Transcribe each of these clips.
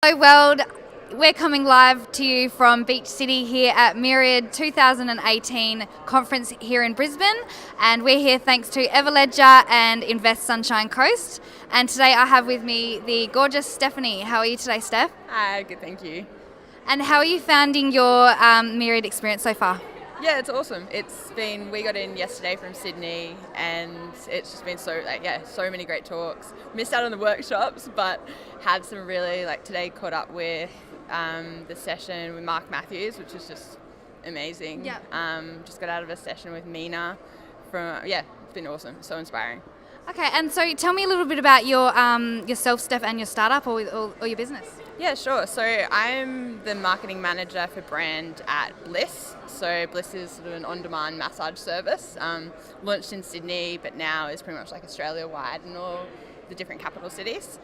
Hello world, we're coming live to you from Beach City here at Myriad 2018 conference here in Brisbane, and we're here thanks to Everledger and Invest Sunshine Coast. And today I have with me the gorgeous Stephanie. How are you today, Steph? Hi, good, thank you. And how are you finding your Myriad experience so far? Yeah, it's awesome. We got in yesterday from Sydney and it's just been so many great talks. Missed out on the workshops, but had some really, today caught up with the session with Mark Matthews, which is just amazing. Yeah. Just got out of a session with Mina it's been awesome, so inspiring. Okay, and so tell me a little bit about yourself, Steph, and your startup or your business. Yeah, sure. So I'm the marketing manager for brand at Blys. So Blys is sort of an on-demand massage service, launched in Sydney, but now is pretty much like Australia-wide in all the different capital cities.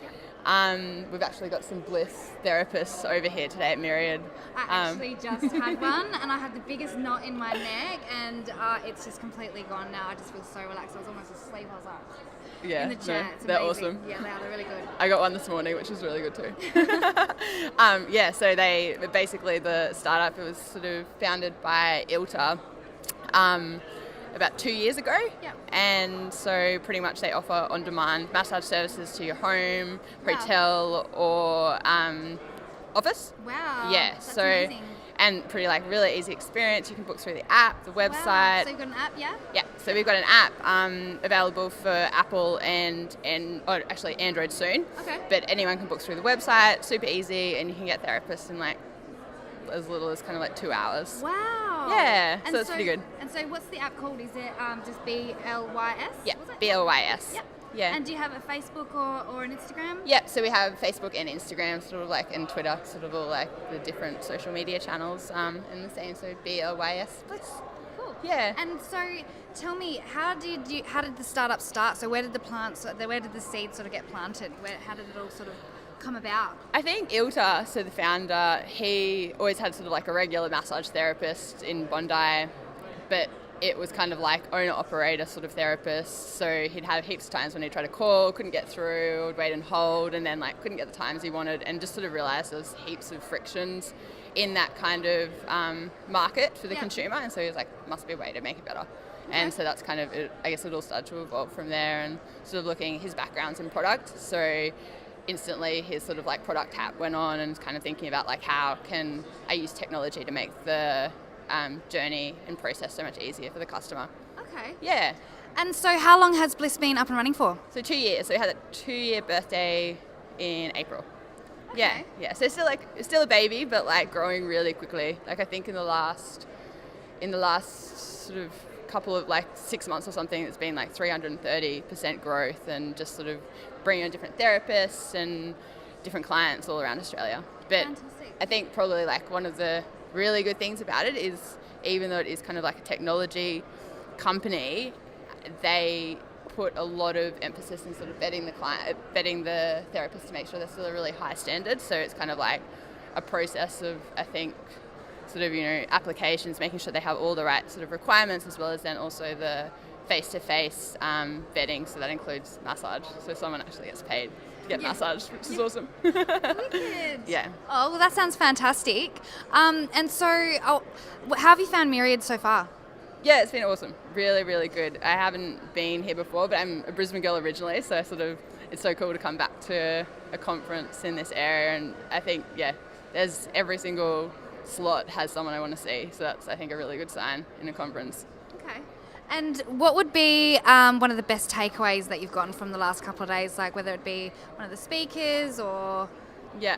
We've actually got some Blys therapists over here today at Myriad. I actually just had one, and I had the biggest knot in my neck, and it's just completely gone now. I just feel so relaxed. I was almost asleep. I was like, in the chair. No, it's they're amazing. awesome. Yeah, they are. They're really good. I got one this morning, which was really good too. So the startup, it was sort of founded by Ilta about 2 years ago. Yeah. And so pretty much they offer on-demand massage services to your home, hotel, or office. Wow. Yeah. That's so amazing. and pretty really easy experience. You can book through the app, the website. Wow. So you've got an app, yeah? Yeah, so we've got an app available for Apple and Android soon. Okay. But anyone can book through the website, super easy, and you can get therapists in as little as 2 hours. Wow. Yeah, And so it's pretty good. And so what's the app called? Is it just Blys? Yeah, Was it? BLYS. Yep. Yeah. And do you have a Facebook or an Instagram? Yeah, so we have Facebook and Instagram, and Twitter, all the different social media channels in the same. So BLYS Bliss. Cool. Yeah. And so tell me, how did the startup start? So where did the seed sort of get planted? How did it all sort of come about? I think Ilta, so the founder, he always had a regular massage therapist in Bondi, but it was owner-operator sort of therapist, so he'd have heaps of times when he'd try to call, couldn't get through, would wait and hold, and then couldn't get the times he wanted, and just sort of realised there was heaps of frictions in that kind of market for the consumer, and so he was must be a way to make it better. Okay. And so that's I guess it all started to evolve from there, and sort of looking at his backgrounds in product, so instantly his product hat went on, and kind of thinking about how can I use technology to make the journey and process so much easier for the customer. Okay. Yeah. And so how long has Blys been up and running for? So 2 years. So we had a 2-year birthday in April. Okay. Yeah. So it's still a baby, but growing really quickly. I think in the last sort of couple of 6 months or something, it's been 330% growth, and just sort of bringing on different therapists and different clients all around Australia. But Fantastic. I think probably one of the really good things about it is, even though it is kind of a technology company, they put a lot of emphasis in sort of vetting the therapist to make sure they're still a really high standard. So it's kind of a process of, I think, applications, making sure they have all the right sort of requirements, as well as then also the face-to-face vetting. So that includes massage. So someone actually gets paid to get massaged, which is awesome. Wicked. Yeah. Oh, well, that sounds fantastic. And so, how have you found Myriad so far? Yeah, it's been awesome. Really, really good. I haven't been here before, but I'm a Brisbane girl originally, so it's so cool to come back to a conference in this area, and I think, there's every single slot has someone I want to see, so that's, I think, a really good sign in a conference. Okay. And what would be one of the best takeaways that you've gotten from the last couple of days, whether it be one of the speakers or... Yeah.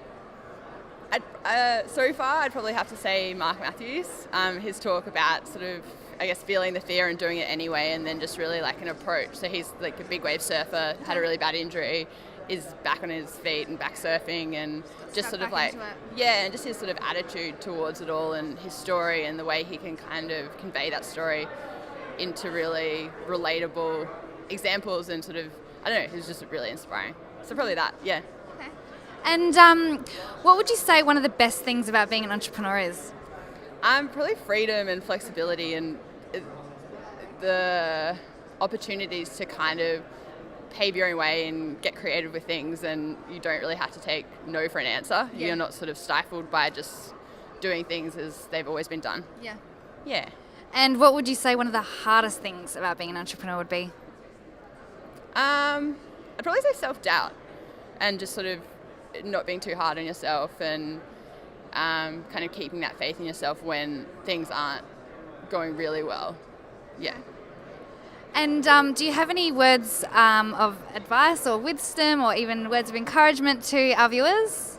So far, I'd probably have to say Mark Matthews. His talk about feeling the fear and doing it anyway, and then just really an approach. So he's a big wave surfer, had a really bad injury, is back on his feet and back surfing, and just and just his sort of attitude towards it all, and his story, and the way he can kind of convey that story into really relatable examples, and it was just really inspiring. So probably that, yeah. Okay. And what would you say one of the best things about being an entrepreneur is? Probably freedom and flexibility, and the opportunities to kind of pave your own way and get creative with things, and you don't really have to take no for an answer. Yeah. You're not sort of stifled by just doing things as they've always been done. Yeah. Yeah. And what would you say one of the hardest things about being an entrepreneur would be? I'd probably say self-doubt and just sort of not being too hard on yourself, and kind of keeping that faith in yourself when things aren't going really well. Yeah. And do you have any words of advice or wisdom or even words of encouragement to our viewers?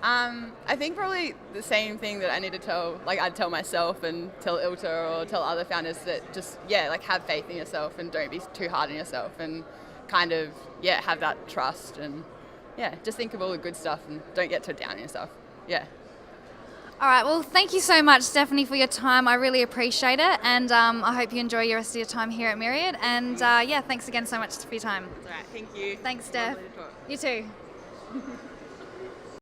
I think probably the same thing that I need to tell, like I'd tell myself and tell Ilta or tell other founders, that just, like have faith in yourself and don't be too hard on yourself, and kind of, have that trust, and just think of all the good stuff and don't get too down on yourself. Yeah. All right, well, thank you so much, Stephanie, for your time. I really appreciate it, and I hope you enjoy your rest of your time here at Myriad. And thanks again so much for your time. That's all right. Thank you. Thanks, Steph. Lovely to talk. You too.